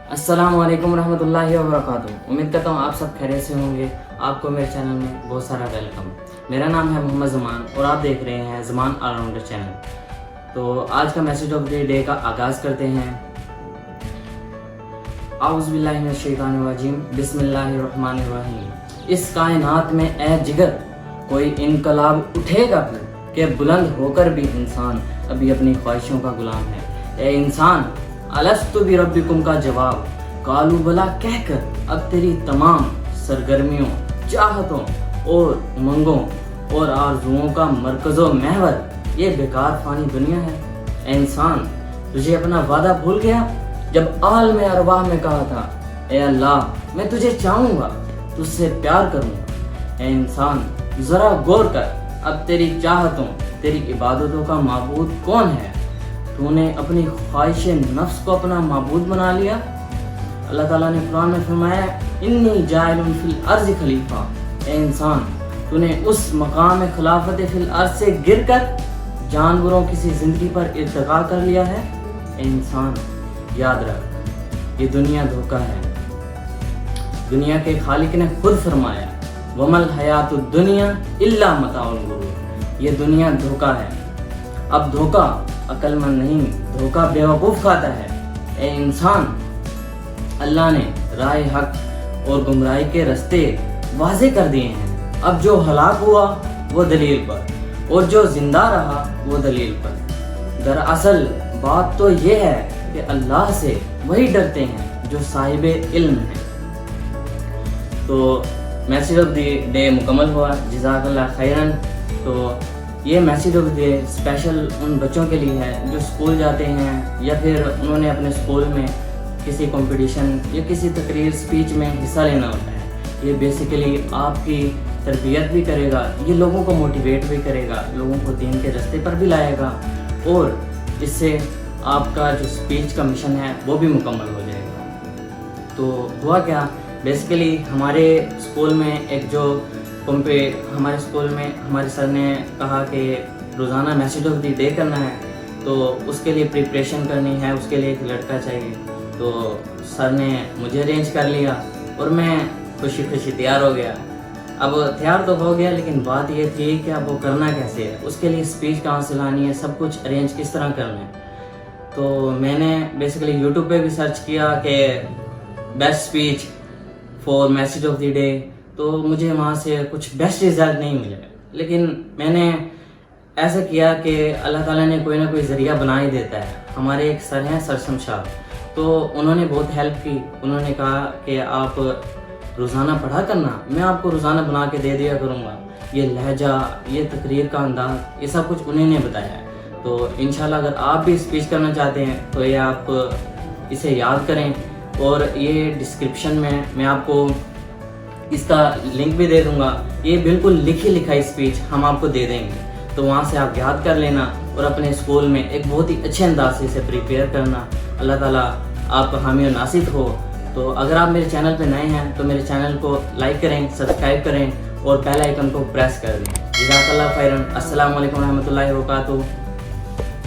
अस्सलाम वालेकुम रहमतुल्लाहि व बरकातुहू। उम्मीद करता हूँ आप सब खैरियत से होंगे। आपको मेरे चैनल में बहुत सारा वेलकम। मेरा नाम है मोहम्मद ज़मान और आप देख रहे हैं ज़मान ऑलराउंडर चैनल। तो आज का मैसेज ऑफ द डे का आगाज़ करते हैं। आऊज़ु बिल्लाहि मिनश शैतानिर रजीम, बिस्मिल्लाहिर्रहमानिर रहीम। इस कायनात में ए जिगर कोई इनकलाब उठेगा फिर कि बुलंद होकर भी इंसान अभी अपनी ख्वाहिशों का गुलाम है। ए इंसान, अलस्तु बिरब्बिकुम का जवाब कालू बला कहकर अब तेरी तमाम सरगर्मियों, चाहतों और उमंगों और आरजुओं का मरकज़ो महवर ये बेकार फानी दुनिया है। ए इंसान, तुझे अपना वादा भूल गया जब आलम अरवाह में कहा था, ए अल्लाह मैं तुझे चाहूँगा, तुझसे प्यार करूँगा। ए इंसान, ज़रा गौर कर, अब तेरी चाहतों, तेरी इबादतों का माबूद कौन है? तूने अपनी ख्वाहिश नफ्स को अपना माबूद बना लिया। अल्लाह ताला ने कुरान में फरमाया, इन्नी जाइलुन फिल अर्ज़ खलीफा। ए इंसान, तूने उस मकाम खिलाफत फिल अर्ज़ से गिर कर जानवरों की सी जिंदगी पर इर्तिका कर लिया है। ए इंसान, याद रख, ये दुनिया धोखा है। दुनिया के खालिक ने खुद फरमाया, वमल हयातुद दुनिया इल्ला मताउल गुरूर। ये दुनिया धोखा है। अब धोखा अक्लमंद नहीं, धोखा बेवकूफ़ खाता है। ए इंसान, अल्लाह ने राह हक और गुमराही के रास्ते वाज़े कर दिए हैं। अब जो हलाक हुआ वो दलील पर और जो जिंदा रहा वो दलील पर। दरअसल बात तो ये है कि अल्लाह से वही डरते हैं जो साहिब इल्म हैं। तो मैसेज ऑफ द डे मुकम्मल हुआ। जज़ाकल्लाह खैरन। तो ये message of the day special उन बच्चों के लिए है जो स्कूल जाते हैं या फिर उन्होंने अपने स्कूल में किसी कंपटीशन या किसी तकरीर स्पीच में हिस्सा लेना होता है। ये बेसिकली आपकी तरबियत भी करेगा, ये लोगों को मोटिवेट भी करेगा, लोगों को दीन के रास्ते पर भी लाएगा और इससे आपका जो स्पीच का मिशन है वो भी मुकम्मल हो जाएगा। तो हुआ क्या, बेसिकली हमारे स्कूल में एक जो हमारे स्कूल में हमारे सर ने कहा कि रोज़ाना मैसेज ऑफ द डे करना है, तो उसके लिए प्रिपरेशन करनी है, उसके लिए एक लड़का चाहिए। तो सर ने मुझे अरेंज कर लिया और मैं खुशी खुशी तैयार हो गया। अब तैयार तो हो गया, लेकिन बात ये थी कि अब वो करना कैसे है, उसके लिए स्पीच कहाँ से लानी है, सब कुछ अरेंज किस तरह करना है। तो मैंने बेसिकली यूट्यूब पे भी सर्च किया कि best speech for message of the day, तो मुझे वहाँ से कुछ बेस्ट रिजल्ट नहीं मिले। लेकिन मैंने ऐसा किया कि अल्लाह ताला ने कोई ना कोई ज़रिया बना ही देता है। हमारे एक सर हैं, सर शमशाद, तो उन्होंने बहुत हेल्प की। उन्होंने कहा कि आप रोज़ाना पढ़ा करना, मैं आपको रोज़ाना बना के दे दिया करूँगा। ये लहजा, ये तकरीर का अंदाज़, ये सब कुछ उन्हीं ने बताया है। तो इंशाल्लाह अगर आप भी स्पीच करना चाहते हैं तो ये आप इसे याद करें और ये डिस्क्रिप्शन में मैं आपको इसका लिंक भी दे दूंगा। ये बिल्कुल लिखी लिखाई स्पीच हम आपको दे देंगे, तो वहाँ से आप याद कर लेना और अपने स्कूल में एक बहुत ही अच्छे अंदाज से इसे प्रिपेयर करना। अल्लाह ताला आपका हामी और नासिर हो। तो अगर आप मेरे चैनल पे नए हैं तो मेरे चैनल को लाइक करें, सब्सक्राइब करें और बेल आइकन को प्रेस कर दें। जज़ाकल्लाह खैरन। अस्सलामु अलैकुम रहमतुल्लाहि व बरकातुहू।